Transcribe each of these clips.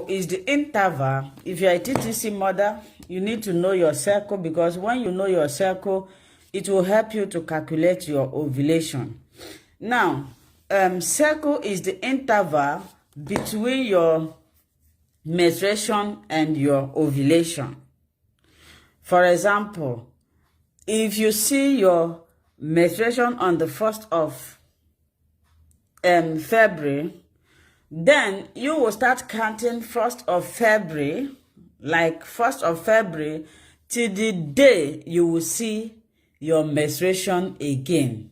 Is the interval. If you are a TTC mother, you need to know your cycle, because when you know your cycle, it will help you to calculate your ovulation. Now, cycle is the interval between your menstruation and your ovulation. For example, if you see your menstruation on the 1st of February, then you will start counting 1st of February, like 1st of February, till the day you will see your menstruation again.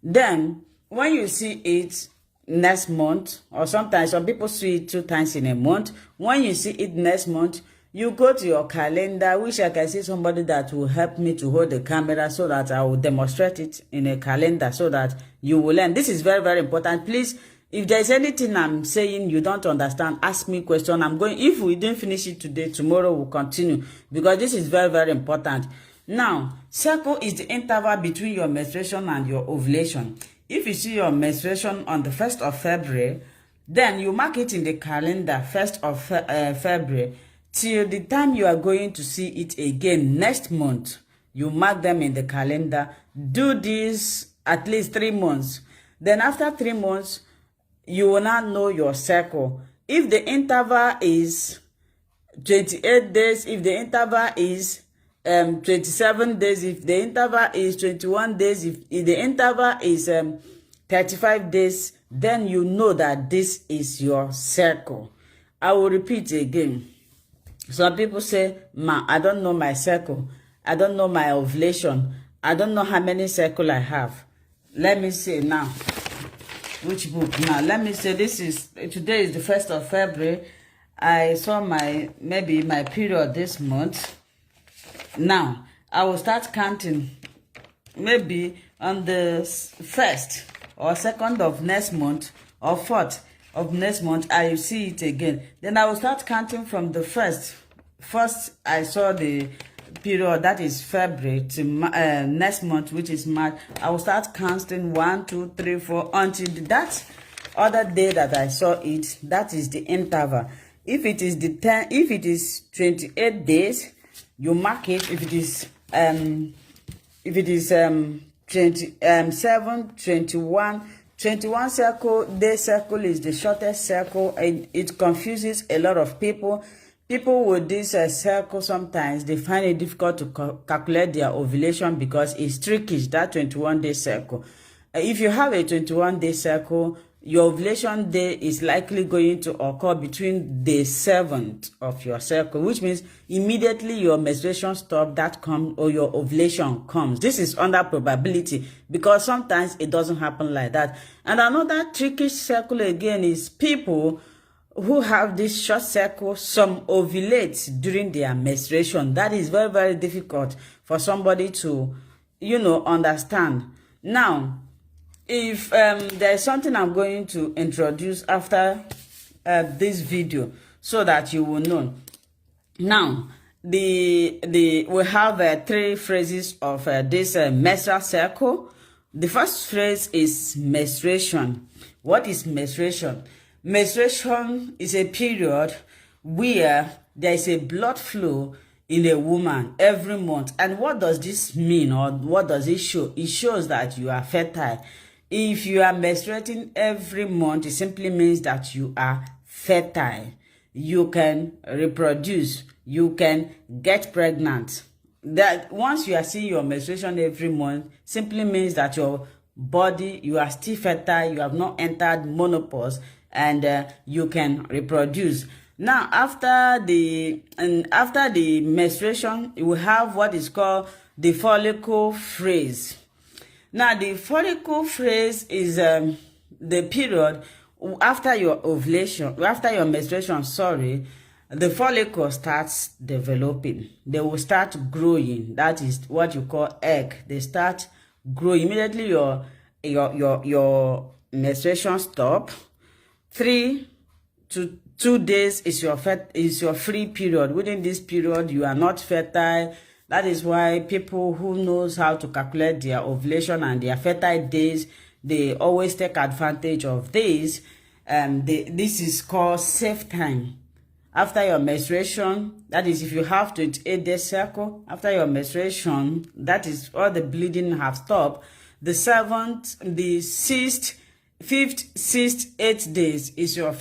Then, when you see it next month, or sometimes some people see it 2 times in a month, when you see it next month, you go to your calendar, which I can see somebody that will help me to hold the camera so that I will demonstrate it in a calendar so that you will learn. This is very, very important. Please, if there's anything I'm saying you don't understand, ask me question. If we didn't finish it today, tomorrow we'll continue, because this is very, very important. Now, cycle is the interval between your menstruation and your ovulation. If you see your menstruation on the 1st of February, then you mark it in the calendar, 1st of February, till the time you are going to see it again next month. You mark them in the calendar. Do this at least 3 months. Then after 3 months, you will not know your cycle. If the interval is 28 days, if the interval is 27 days, if the interval is 21 days, if the interval is 35 days, then you know that this is your cycle. I will repeat again. Some people say, "Ma, I don't know my cycle. I don't know my ovulation. I don't know how many cycles I have." Let me see now. Which book now? Let me say today is the 1st of February. I saw maybe my period this month. Now I will start counting maybe on the 1st or 2nd of next month or 4th of next month. I will see it again. Then I will start counting from the 1st. First I saw the period, that is February, to next month, which is March. I will start counting 1, 2, 3, 4 until that other day that I saw it. That is the interval. If it is 28 days, you mark it. If it is 27, 21 circle is the shortest circle, and it confuses a lot of people. People with this circle, sometimes they find it difficult to calculate their ovulation because it's tricky, that 21-day circle. If you have a 21-day circle, your ovulation day is likely going to occur between the 7th of your circle, which means immediately your menstruation stops, that comes, or your ovulation comes. This is under probability, because sometimes it doesn't happen like that. And another tricky circle again is people who have this short cycle. Some ovulate during their menstruation. That is very, very difficult for somebody to, understand. Now, if there is something I'm going to introduce after this video, so that you will know. Now, we have 3 phrases of this menstrual cycle. The first phrase is menstruation. What is menstruation? Menstruation is a period where there is a blood flow in a woman every month. And what does this mean, or what does it show? It shows that you are fertile. If you are menstruating every month, it simply means that you are fertile. You can reproduce. You can get pregnant. That once you are seeing your menstruation every month, simply means that your body, you are still fertile. You have not entered menopause, and you can reproduce. Now, after the menstruation, you will have what is called the follicle phase. Now, the follicle phase is the period after your ovulation, after your menstruation, the follicle starts developing. They will start growing. That is what you call egg. They start growing. Immediately your menstruation stop. 3 to 2 days is your free period. Within this period, you are not fertile. That is why people who knows how to calculate their ovulation and their fertile days, they always take advantage of this. this is called safe time. After your menstruation, that is if you have 28-day cycle, after your menstruation, that is all the bleeding have stopped. The 7th, the 6th, 5th, 6th, 8th days is your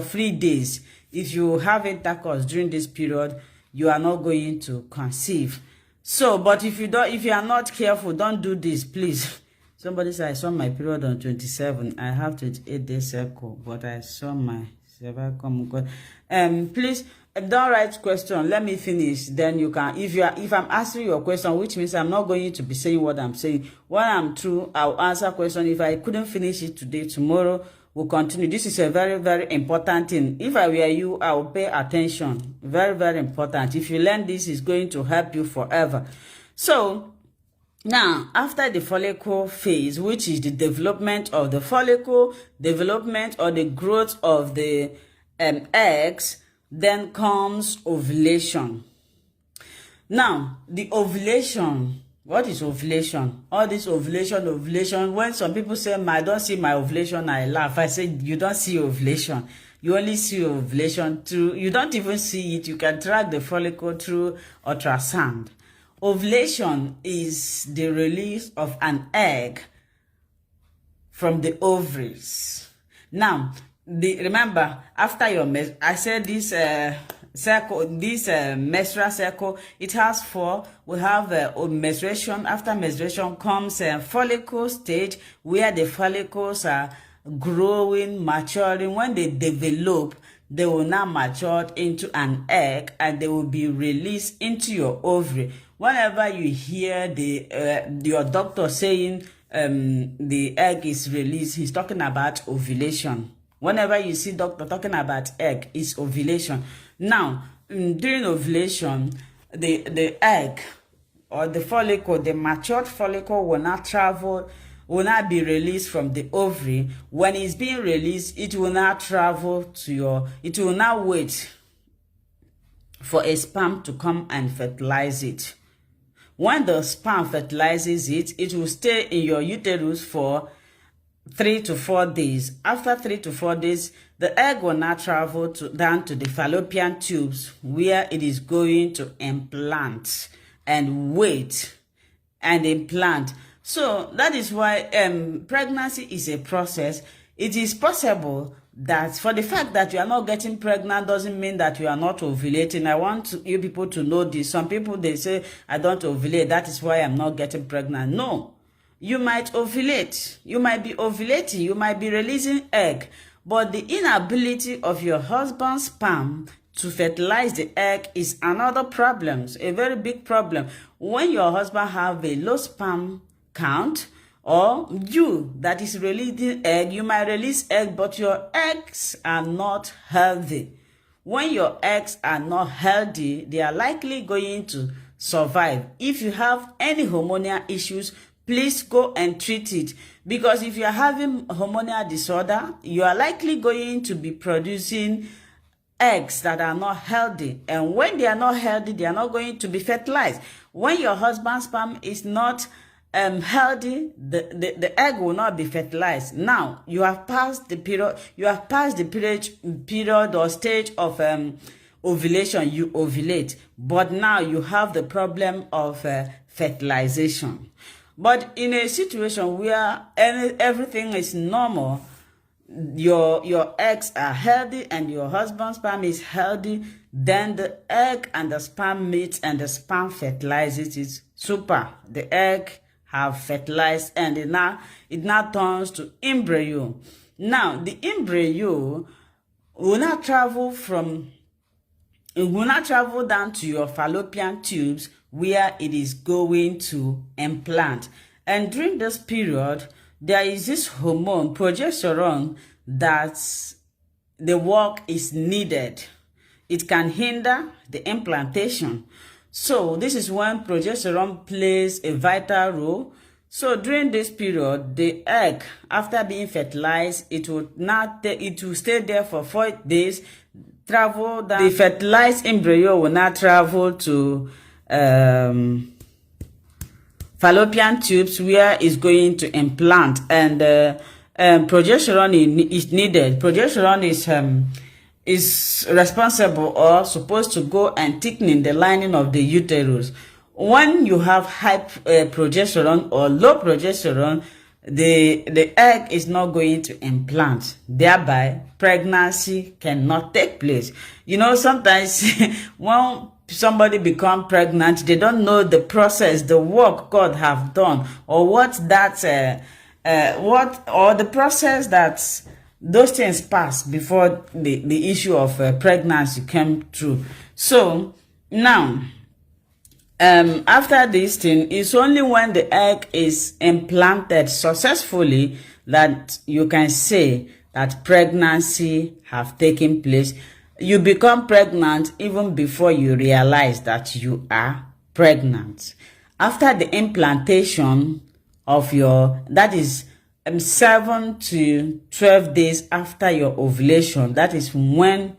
free days. If you have intercourse during this period, you are not going to conceive. So, but if you are not careful, don't do this, please. Somebody said, I saw my period on 27. I have 28-day cycle, but I saw my cervical. Please don't write question. Let me finish. Then you can. If I'm answering your question, which means I'm not going to be saying what I'm saying. When I'm through, I'll answer question. If I couldn't finish it today, tomorrow we'll continue. This is a very, very important thing. If I were you, I will pay attention. Very, very important. If you learn this, it's going to help you forever. So now, after the follicle phase, which is the development of the follicle, development or the growth of the eggs, then comes ovulation. Now, the ovulation, what is ovulation? All this ovulation. When some people say, I don't see my ovulation, I laugh. I say, you don't see ovulation. You only see ovulation through, you don't even see it. You can track the follicle through ultrasound. Ovulation is the release of an egg from the ovaries. Now, remember, after your I said this cycle, this menstrual cycle, it has 4. We have menstruation. After menstruation comes follicle stage, where the follicles are growing, maturing. When they develop, they will now mature into an egg, and they will be released into your ovary. Whenever you hear your doctor saying the egg is released, he's talking about ovulation. Whenever you see doctor talking about egg, it's ovulation. Now, during ovulation, the egg or the follicle, the matured follicle will not be released from the ovary. When it's being released, it will not travel to it will not wait for a sperm to come and fertilize it. When the sperm fertilizes it, it will stay in your uterus for 3 to 4 days. After 3 to 4 days, the egg will now travel down to the fallopian tubes, where it is going to implant and wait and implant. So that is why pregnancy is a process. It is possible that for the fact that you are not getting pregnant doesn't mean that you are not ovulating. I want you people to know this. Some people, they say, I don't ovulate. That is why I'm not getting pregnant. No. You might ovulate. You might be ovulating. You might be releasing egg. But the inability of your husband's sperm to fertilize the egg is another problem. A very big problem. When your husband have a low sperm count, or you that is releasing egg, you might release egg, but your eggs are not healthy. When your eggs are not healthy, they are likely going to survive. If you have any hormonal issues, please go and treat it. Because if you are having hormonal disorder, you are likely going to be producing eggs that are not healthy. And when they are not healthy, they are not going to be fertilized. When your husband's sperm is not healthy, the egg will not be fertilized. Now you have passed the period. You have passed the period or stage of ovulation. You ovulate, but now you have the problem of fertilization. But in a situation where everything is normal, your eggs are healthy and your husband's sperm is healthy, then the egg and the sperm meet and the sperm fertilizes. It's super. The egg have fertilized and it now turns to embryo. Now the embryo will not travel down to your fallopian tubes, where it is going to implant. And during this period, there is this hormone, progesterone, that the work is needed. It can hinder the implantation. So this is when progesterone plays a vital role. So during this period, the egg, after being fertilized, it will stay there for 4 days, travel down. The fertilized embryo will not travel to fallopian tubes, where it's going to implant, and progesterone is needed. Progesterone is responsible or supposed to go and thicken the lining of the uterus. When you have high progesterone or low progesterone, the egg is not going to implant. Thereby, pregnancy cannot take place. You know, sometimes when somebody become pregnant, they don't know the process, the work God have done, or what the process that those things pass before the issue of pregnancy came through. So now, after this thing, it's only when the egg is implanted successfully that you can say that pregnancy have taken place. You become pregnant even before you realize that you are pregnant. After the implantation of that is 7 to 12 days after your ovulation, that is when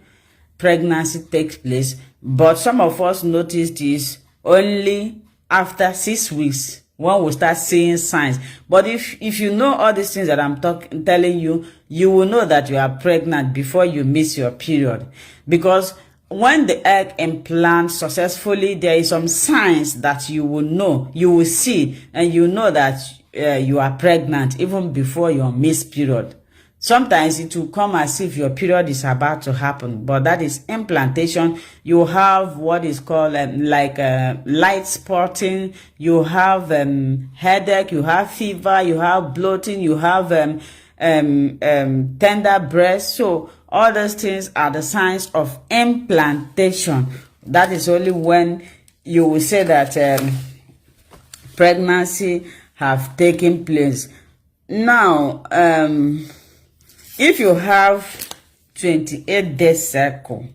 pregnancy takes place. But some of us notice this only after 6 weeks when we start seeing signs. But if you know all these things that I'm telling you, you will know that you are pregnant before you miss your period. Because when the egg implants successfully, there is some signs that you will know, you will see, and you know that you are pregnant even before your missed period. Sometimes it will come as if your period is about to happen, but that is implantation. You have what is called light spotting, you have headache, you have fever, you have bloating, you have tender breast. So all those things are the signs of implantation. That is only when you will say that pregnancy have taken place. Now, if you have 28-day cycle,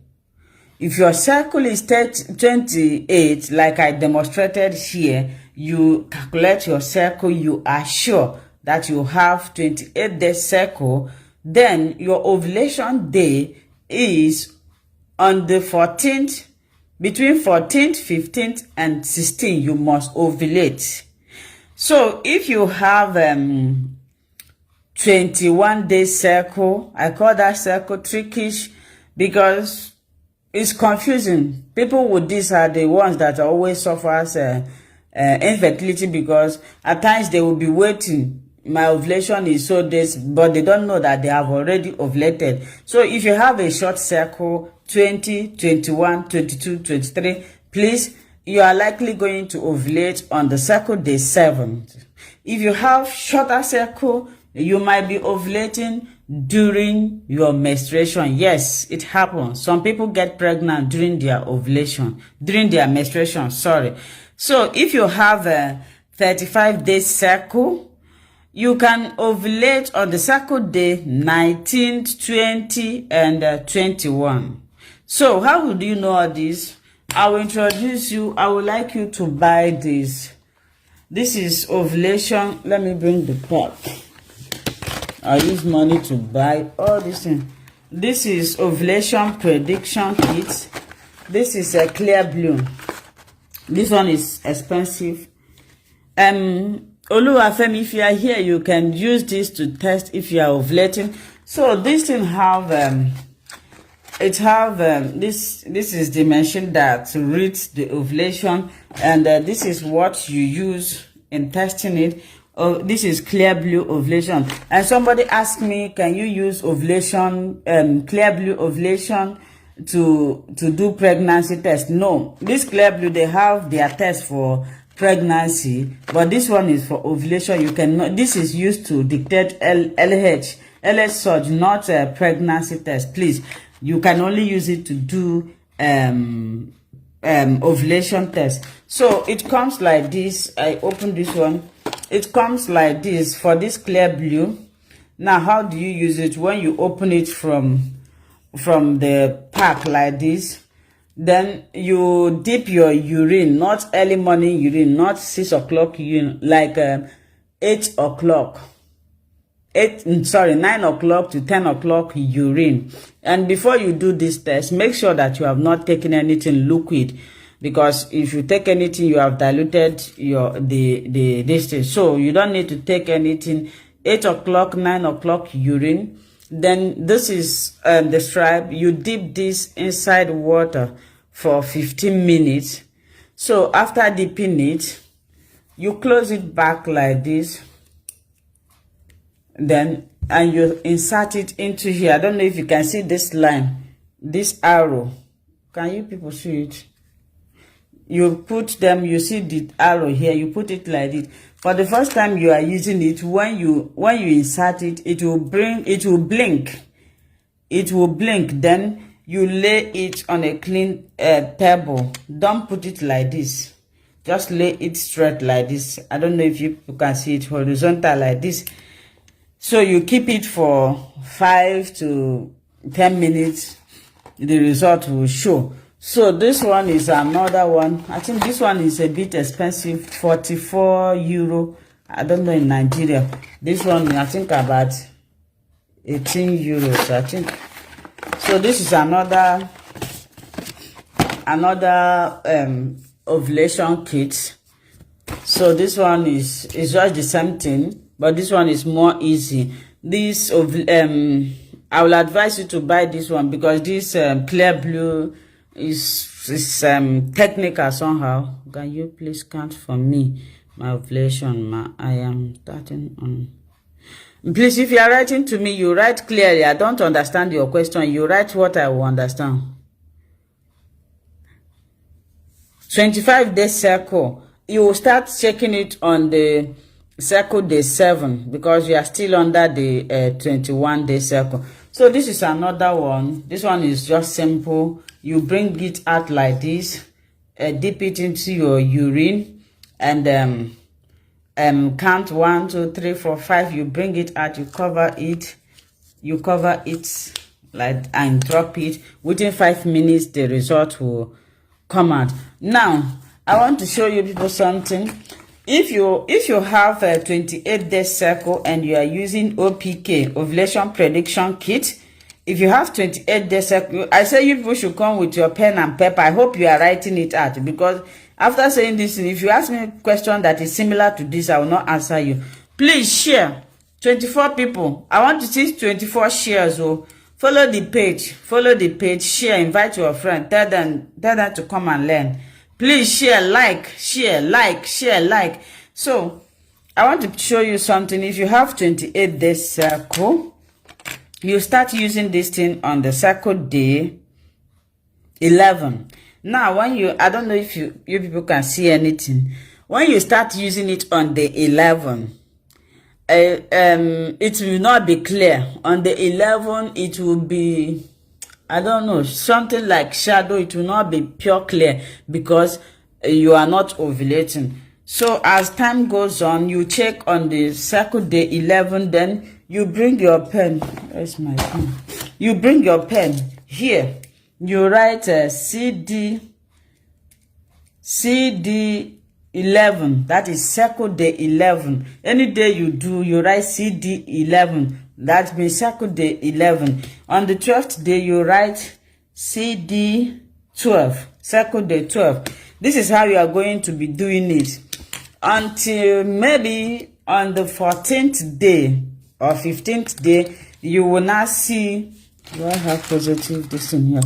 if your cycle is 28, like I demonstrated here, you calculate your cycle, you are sure that you have 28-day cycle, then your ovulation day is on the 14th, between 14th, 15th, and 16th, you must ovulate. So if you have 21-day cycle, I call that cycle trickish because it's confusing. People with this are the ones that always suffer infertility, because at times they will be waiting. My ovulation is so this, but they don't know that they have already ovulated. So if you have a short cycle, 20, 21, 22, 23, please, you are likely going to ovulate on the cycle day 7. If you have shorter cycle, you might be ovulating during your menstruation. Yes, it happens. Some people get pregnant during their ovulation, during their menstruation, sorry. So if you have a 35-day cycle, you can ovulate on the cycle day 19th, 20, and 21. So how would you know all this? I will introduce you. I would like you to buy this. This is ovulation. Let me bring the pack. I use money to buy all these things. This is ovulation prediction kit. This is a clear blue. This one is expensive. Oluwafemi, if you are here, you can use this to test if you are ovulating. So this thing have this is the machine that reads the ovulation, and this is what you use in testing it. Oh, this is clear blue ovulation. And somebody asked me, can you use ovulation, clear blue ovulation to do pregnancy test? No, this clear blue, they have their test for pregnancy, but this one is for ovulation. You cannot, this is used to dictate LH surge, not a pregnancy test. Please, you can only use it to do ovulation test. So it comes like this. I open this one. It comes like this for this clear blue. Now, how do you use it? When you open it from the pack like this, then you dip your urine, not early morning urine, not 6 o'clock urine, like 8 o'clock. 9 o'clock to 10 o'clock urine. And before you do this test, make sure that you have not taken anything liquid, because if you take anything, you have diluted your this thing. So you don't need to take anything 8 o'clock, 9 o'clock urine. Then this is the stripe. You dip this inside water for 15 minutes. So after dipping it, you close it back like this. Then, and you insert it into here. I don't know if you can see this line, this arrow. Can you people see it? You put them, you see the arrow here, you put it like this. For the first time you are using it, when you insert it, it will blink. It will blink. Then you lay it on a clean table. Don't put it like this. Just lay it straight like this. I don't know if you can see it horizontal like this. So you keep it for 5 to 10 minutes. The result will show. So this one is another one. I think this one is a bit expensive, 44 euro. I don't know in Nigeria. This one, I think about 18 euros, I think. So this is another ovulation kit. So this one is just the same thing, but this one is more easy. This I will advise you to buy this one because this clear blue is technical somehow. Can you please count for me my ovulation? I am starting on. Please, if you are writing to me, you write clearly. I don't understand your question. You write what I will understand. 25-day cycle. You will start checking it on the cycle day 7 because you are still under the 21-day cycle. So this is another one. This one is just simple. You bring it out like this, dip it into your urine, and count 1, 2, 3, 4, 5. You bring it out. You cover it. You cover it like and drop it. Within 5 minutes, the result will come out. Now, I want to show you people something. If you have a 28-day cycle and you are using OPK, ovulation prediction kit, if you have 28-day cycle, I say you people should come with your pen and paper. I hope you are writing it out because after saying this, if you ask me a question that is similar to this, I will not answer you. Please share. 24 people. I want to see 24 shares. So follow the page. Follow the page. Share. Invite your friend. Tell them to come and learn. Please share, like, share, like, share, like. So, I want to show you something. If you have 28-day cycle, you start using this thing on the cycle day 11. Now, when I don't know if you people can see anything. When you start using it on the 11, it will not be clear. On the 11, it will be, I don't know, something like shadow. It will not be pure clear because you are not ovulating. So as time goes on, you check on the cycle day 11, then you bring your pen. Where's my pen? You bring your pen here. You write CD 11. That is cycle day 11. Any day you do, you write CD 11. That means cycle day 11. On the 12th day, you write CD 12. Cycle day 12. This is how you are going to be doing it until maybe on the 14th day or 15th day. You will not see. Do I have positive this in here?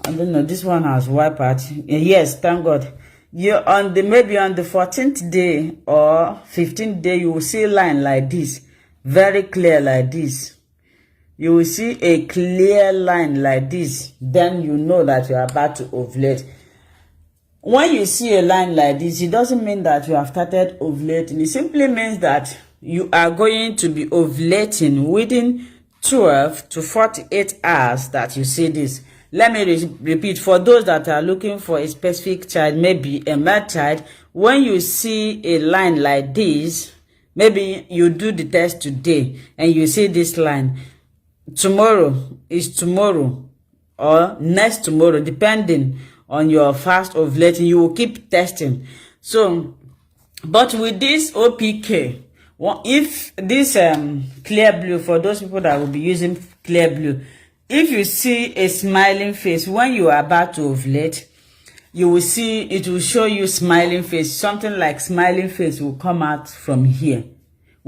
I don't know. This one has wiped out. Yes, thank God. Maybe on the 14th day or 15th day, you will see a line like this. Very clear like this. You will see a clear line like this. Then you know that you are about to ovulate. When you see a line like this, it doesn't mean that you have started ovulating. It simply means that you are going to be ovulating within 12 to 48 hours that you see this. Let me repeat, for those that are looking for a specific child, maybe a male child, when you see a line like this, maybe you do the test today and you see this line. Tomorrow is tomorrow or next tomorrow, depending on your fast ovulating, you will keep testing. So, but with this OPK, if this clear blue, for those people that will be using clear blue, if you see a smiling face when you are about to ovulate, you will see it will show you smiling face. Something like smiling face will come out from here.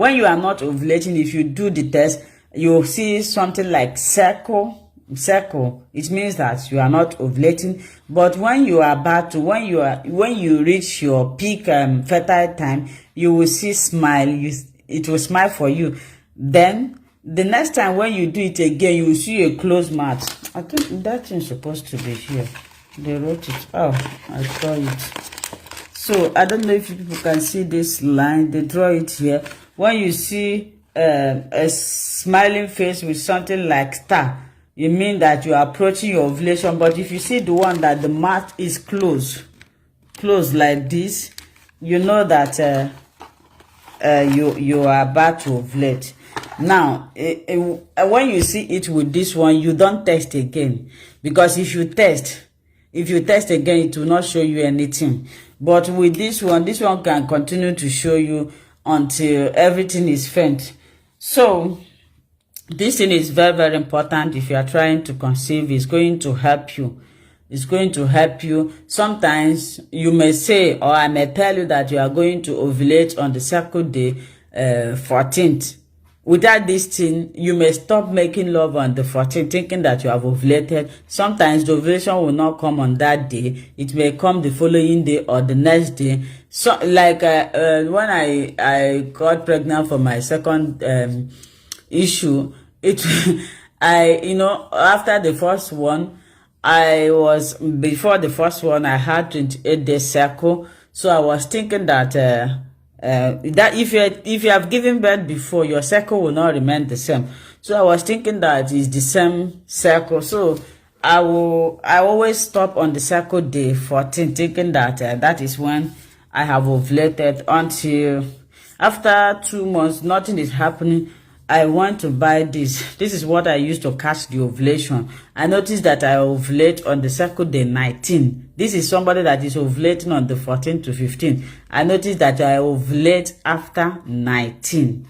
When you are not ovulating, if you do the test, you'll see something like circle. It means that you are not ovulating. But when you are about to, when you reach your peak fertile time, you will see smile. It will smile for you. Then the next time when you do it again, you will see a closed mouth. I think that thing is supposed to be here. They wrote it. Oh, I saw it. So I don't know if people can see this line. They draw it here. When you see a smiling face with something like star, you mean that you are approaching your ovulation. But if you see the one that the mouth is closed like this, you know that you are about to ovulate. Now, when you see it with this one, you don't test again, because if you test again, it will not show you anything. But with this one can continue to show you until everything is faint. So this thing is very, very important. If you are trying to conceive, it's going to help you. It's going to help you. Sometimes you may say, or I may tell you that you are going to ovulate on the cycle day 14th. Without this thing, you may stop making love on the 14th, thinking that you have ovulated. Sometimes the ovulation will not come on that day. It may come the following day or the next day. So, like when I got pregnant for my second issue, after the first one, before the first one, I had 28-day cycle. So I was thinking that that if you have given birth before, your cycle will not remain the same. So I was thinking that it's the same cycle. So I always stop on the cycle day 14, thinking that that is when I have ovulated, until after 2 months, nothing is happening. I want to buy this. This is what I use to catch the ovulation. I noticed that I ovulate on the cycle day 19. This is somebody that is ovulating on the 14 to 15. I noticed that I ovulate after 19.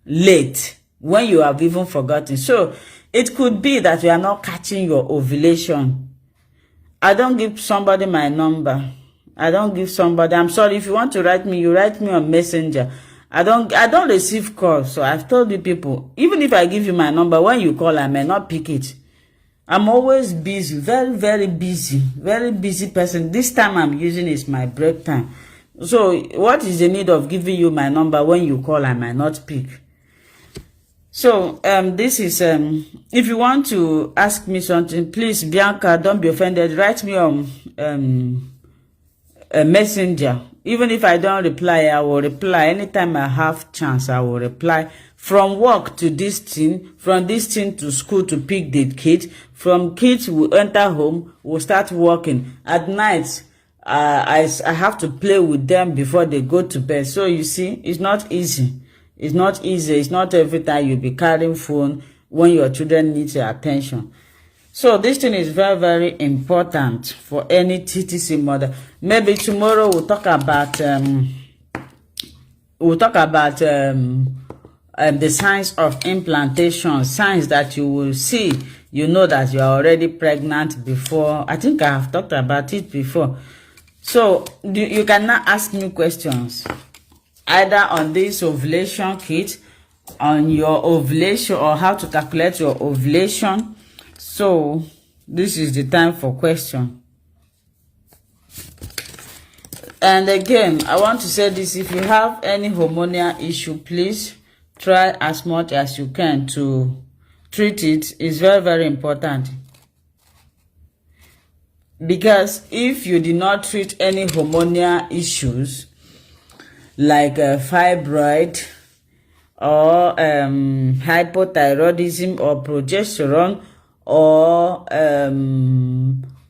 Late. When you have even forgotten. So, it could be that you are not catching your ovulation. I don't give somebody my number. I'm sorry, if you want to write me, you write me on Messenger. I don't receive calls. So I've told you people, even if I give you my number, when you call, I may not pick it. I'm always busy, very, very busy person. This time I'm using is my break time. So what is the need of giving you my number when you call, I might not pick? So this is if you want to ask me something, please, Bianca, don't be offended. Write me on a messenger. Even if I don't reply, I will reply. Anytime I have chance, I will reply. From work to this thing, from this thing to school to pick the kids, from kids will enter home, we'll start working. At night, I have to play with them before they go to bed. So you see, it's not easy. It's not easy. It's not every time you'll be carrying phone when your children need your attention. So this thing is very, very important for any TTC mother. Maybe tomorrow we'll talk about the signs of implantation, signs that you will see. You know that you are already pregnant before. I think I have talked about it before. So you can now ask me questions either on this ovulation kit, on your ovulation, or how to calculate your ovulation. So this is the time for question. And again, I want to say this: if you have any hormonal issue, please try as much as you can to treat it. It's very, very important. Because if you did not treat any hormonal issues like fibroid or hypothyroidism or progesterone or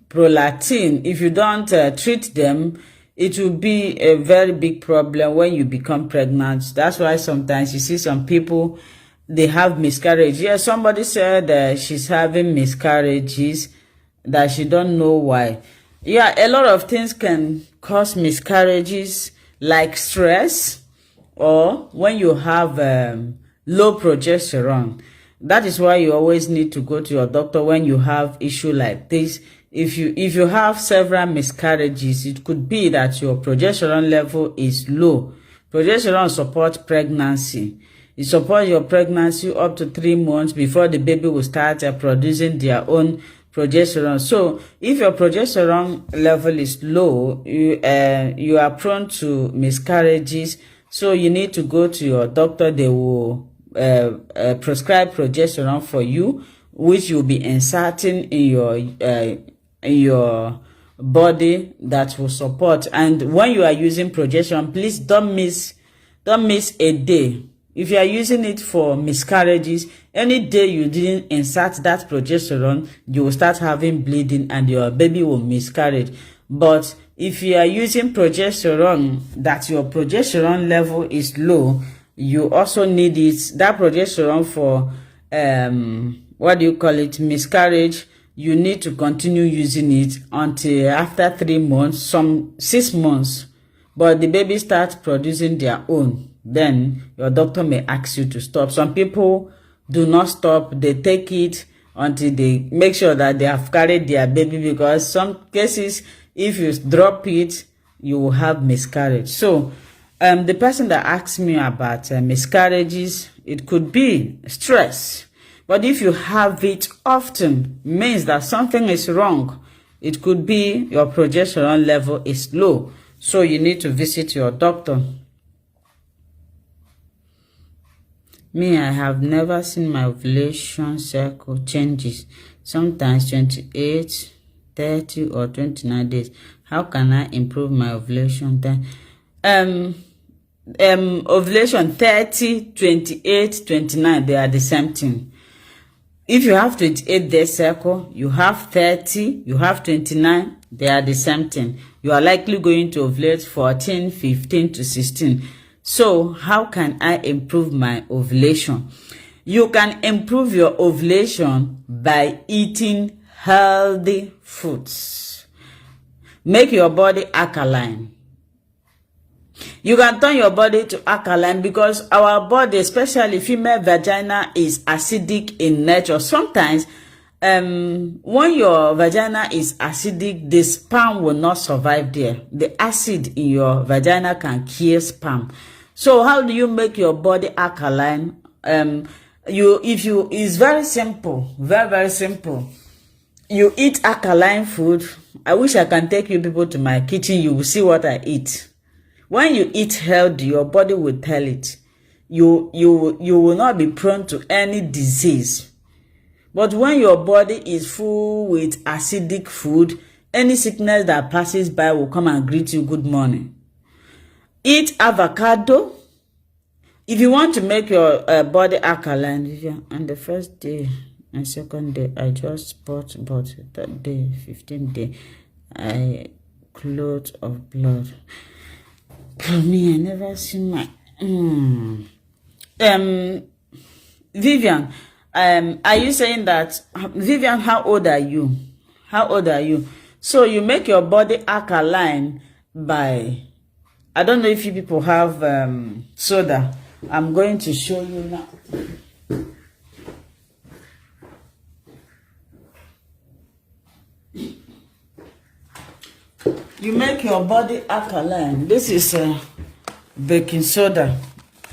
prolactin, if you don't treat them, it will be a very big problem when you become pregnant. That's why sometimes you see some people, they have miscarriage. Yes, somebody said she's having miscarriages, that she don't know why. Yeah, a lot of things can cause miscarriages, like stress, or when you have low progesterone. That is why you always need to go to your doctor when you have issue like this. If you have several miscarriages, it could be that your progesterone level is low. Progesterone supports pregnancy. It supports your pregnancy up to 3 months before the baby will start producing their own progesterone. So if your progesterone level is low, you are prone to miscarriages. So you need to go to your doctor. They will prescribe progesterone for you, which you'll be inserting in your body that will support. And when you are using progesterone, please don't miss a day. If you are using it for miscarriages, any day you didn't insert that progesterone, you will start having bleeding and your baby will miscarry. But if you are using progesterone, that your progesterone level is low, you also need it, that progesterone for miscarriage. You need to continue using it until after 3 months, some 6 months. But the baby starts producing their own. Then your doctor may ask you to stop. Some people do not stop. They take it until they make sure that they have carried their baby, because some cases, if you drop it, you will have miscarriage. So the person that asked me about miscarriages, it could be stress. But if you have it often, means that something is wrong. It could be your progesterone level is low. So you need to visit your doctor. Me, I have never seen my ovulation cycle changes. Sometimes 28, 30, or 29 days. How can I improve my ovulation time? Ovulation 30, 28, 29, they are the same thing. If you have 28 day cycle, you have 30, you have 29, they are the same thing. You are likely going to ovulate 14, 15 to 16. So how can I improve my ovulation? You can improve your ovulation by eating healthy foods. Make your body alkaline. You can turn your body to alkaline because our body, especially female vagina, is acidic in nature. Sometimes when your vagina is acidic, the sperm will not survive there. The acid in your vagina can kill sperm. So how do you make your body alkaline? It's very simple, very simple. You eat alkaline food. I wish I can take you people to my kitchen. You will see what I eat. When you eat healthy, your body will tell it. You will not be prone to any disease. But when your body is full with acidic food, any sickness that passes by will come and greet you good morning. Eat avocado. If you want to make your body alkaline, on the first day and second day, I just bought, but that day, 15th day, I clot of blood. For me, I never seen my Vivian, are you saying that, Vivian, how old are you? How old are you? So you make your body alkaline by, I don't know if you people have soda. I'm going to show you now. You make your body alkaline. This is baking soda.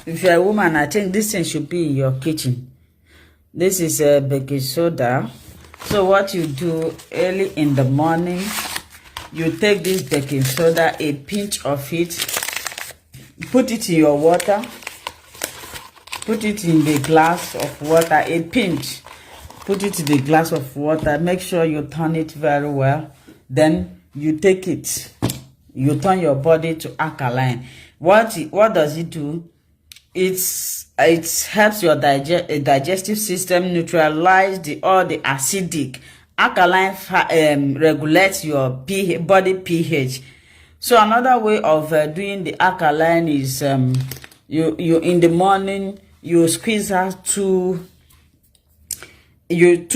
If you're a woman, I think this thing should be in your kitchen. This is baking soda. So what you do early in the morning, you take this baking soda, a pinch of it, put it in your water, put it in the glass of water, a pinch, put it in the glass of water, make sure you turn it very well. Then you take it, you turn your body to alkaline. What does it do? It helps your digestive system neutralize all the acidic. Alkaline regulates your body pH. So another way of doing the alkaline is you in the morning you squeeze out 2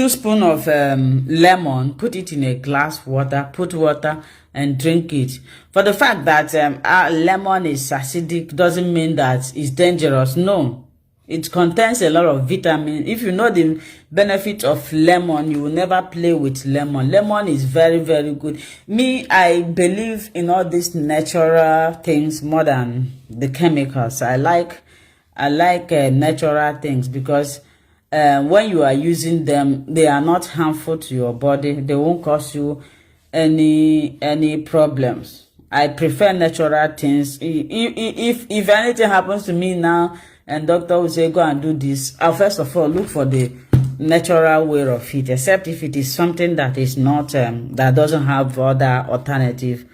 spoons of lemon, put it in a glass water, put water and drink it. For the fact that lemon is acidic doesn't mean that it's dangerous. No, It contains a lot of vitamin. If you know the benefit of lemon, you will never play with lemon. Lemon is very, very good. Me, I believe in all these natural things more than the chemicals. I like natural things because when you are using them, they are not harmful to your body. They won't cause you any problems. I prefer natural things. If anything happens to me now and doctor will say go and do this, I'll first of all look for the natural way of it, except if it is something that is not that doesn't have other alternative.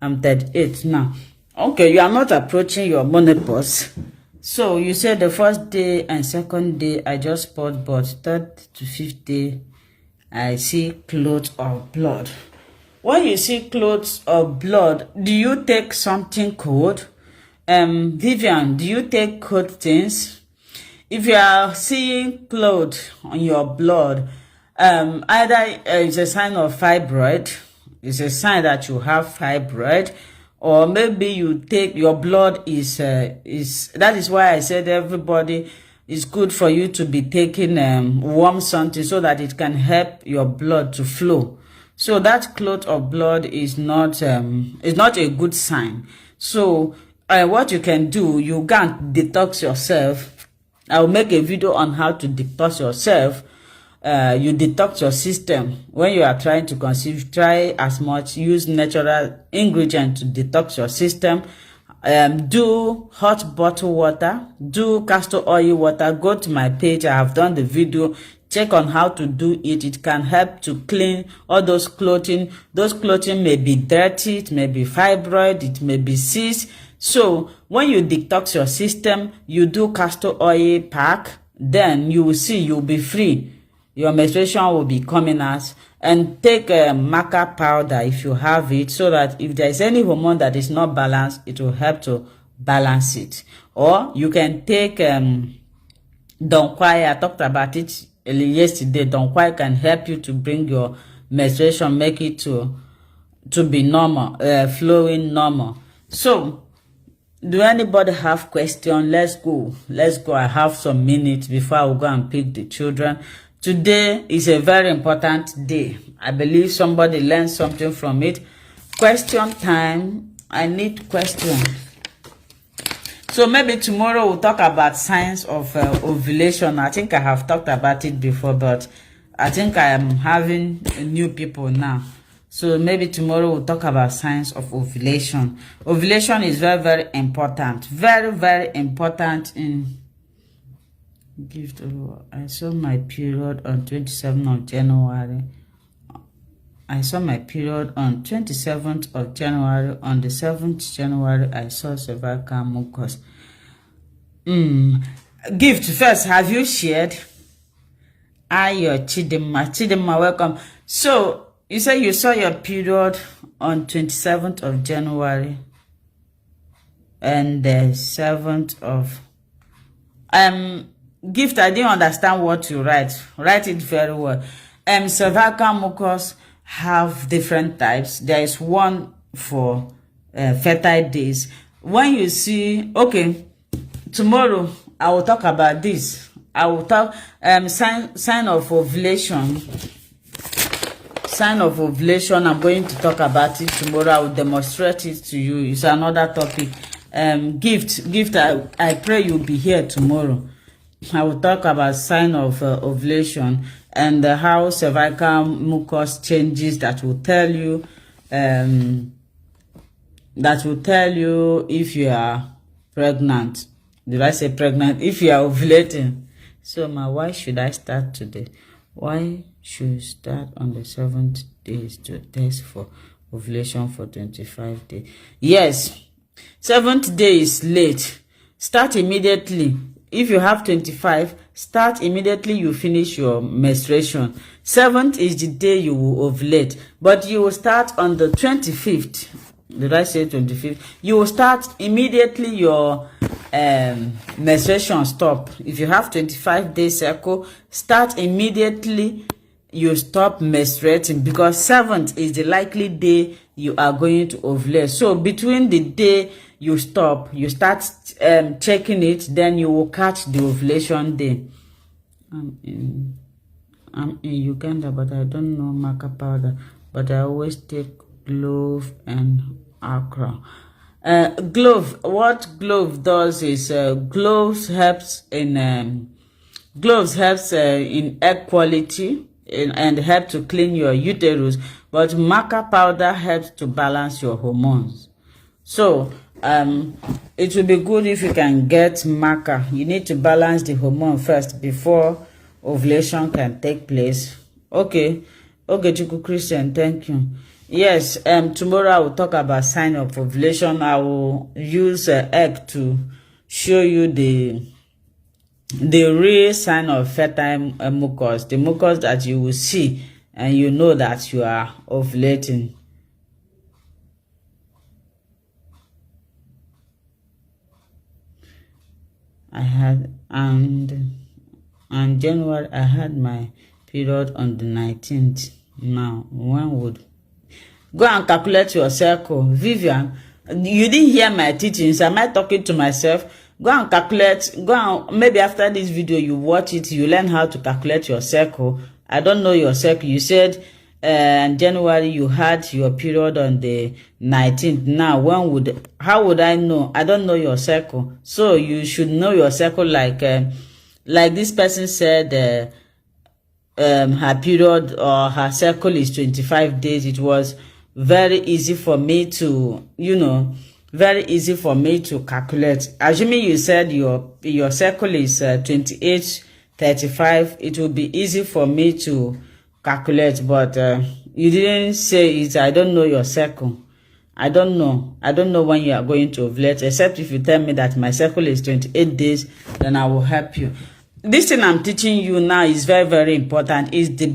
I'm 38 now. Okay, you are not approaching your menopause. So you said the first day and second day I just spot, but third to fifth day I see clothes of blood. When you see clothes of blood, do you take something cold? Vivian, do you take cold things? If you are seeing clothes on your blood, either it's a sign of fibroid, it's a sign that you have fibroid, or maybe you take your blood is that is why I said everybody it's good for you to be taking warm something so that it can help your blood to flow. So that clot of blood is not a good sign. So what you can do, you can detox yourself. I'll make a video on how to detox yourself. You detox your system. When you are trying to conceive, try as much, use natural ingredients to detox your system. Do hot bottled water, do castor oil water. Go to my page, I have done the video. Check on how to do it. It can help to clean all those clothing. Those clothing may be dirty, it may be fibroid, it may be cyst. So when you detox your system, you do castor oil pack, then you will see you'll be free. Your menstruation will be coming out. And take a maca powder if you have it, so that if there is any hormone that is not balanced, it will help to balance it. Or you can take Donkwai. I talked about it yesterday. Donkwai can help you to bring your menstruation, make it to be normal, flowing normal. So do anybody have question? Let's go. I have some minutes before I will go and pick the children. Today is a very important day. I believe somebody learned something from it. Question time. I need questions. So maybe tomorrow we'll talk about signs of ovulation. I think I have talked about it before, but I think I am having new people now. So maybe tomorrow we'll talk about signs of ovulation. Ovulation is very, very important. Very, very important in gift. I saw my period on 27th of January. I saw my period on 27th of January. On the 7th January, I saw cervical mucus. Gift first. Have you shared? Ayo Chidima, welcome. So you say you saw your period on 27th of January and the 7th of Gift, I didn't understand what you write. Write it very well. Cervical mucus have different types. There is one for fertile days. When you see, okay, tomorrow I will talk about this. I will talk sign of ovulation. Sign of ovulation. I'm going to talk about it tomorrow. I will demonstrate it to you. It's another topic. Gift. I pray you'll be here tomorrow. I will talk about sign of ovulation and how cervical mucus changes. That will tell you if you are pregnant. Did I say pregnant? If you are ovulating. So why should I start today? Why should you start on the 7th day to test for ovulation for 25 days? Yes, 7th day is late. Start immediately. If you have 25, start immediately you finish your menstruation. 7th is the day you will ovulate, but you will start on the 25th. Did I say 25th? You will start immediately your menstruation stop. If you have 25 days cycle, start immediately you stop menstruating, because 7th is the likely day you are going to ovulate. So between the day you stop, you start checking it, then you will catch the ovulation day. I'm in Uganda, but I don't know maca powder, but I always take glove and Accra. What glove does is gloves helps in egg quality and help to clean your uterus, but maca powder helps to balance your hormones. So it will be good if you can get maca. You need to balance the hormone first before ovulation can take place. Okay, Chiku Christian, thank you. Yes, tomorrow I will talk about sign of ovulation. I will use egg to show you the real sign of fertile mucus, the mucus that you will see and you know that you are ovulating. I had and January I had my period on the 19th. Now, when would go and calculate your circle? Vivian, you didn't hear my teachings. Am I talking to myself? Go and calculate. Maybe after this video you watch it, you learn how to calculate your circle. I don't know your circle. You said in January you had your period on the 19th. Now, how would I know? I don't know your circle. So you should know your circle, like this person said her period or her circle is 25 days. It was very easy for me to, calculate. Assuming you said your circle is 28, 35, it will be easy for me to calculate, but you didn't say it. I don't know your circle. I don't know when you are going to ovulate, except if you tell me that my circle is 28 days, then I will help you. This thing I'm teaching you now is very, very important. Is the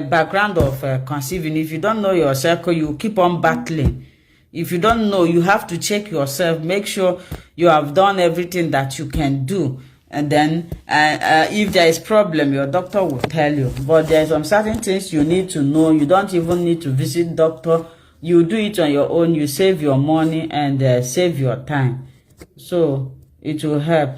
background of conceiving. If you don't know your circle, you keep on battling. If you don't know, you have to check yourself. Make sure you have done everything that you can do. And then if there is problem, your doctor will tell you. But there are some certain things you need to know. You don't even need to visit doctor. You do it on your own. You save your money and save your time. So it will help.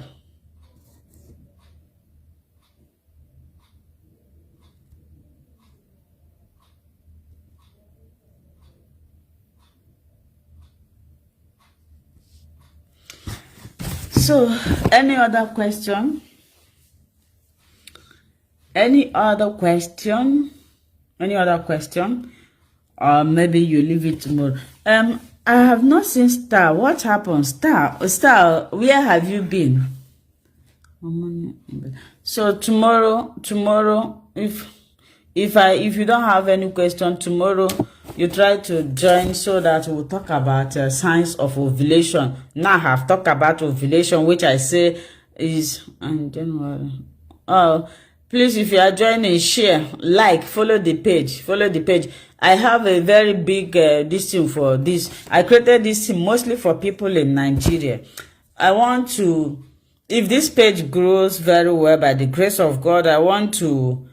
So, any other question? Any other question? Or maybe you leave it tomorrow. I have not seen Star. What happened? Star, where have you been? So tomorrow, if you don't have any question tomorrow, you try to join so that we'll talk about signs of ovulation. Now I have talked about ovulation, which I say is in January. Oh, please, if you are joining, share, like, follow the page. I have a very big this thing for this. I created this thing mostly for people in Nigeria. I want to, if this page grows very well by the grace of God, I want to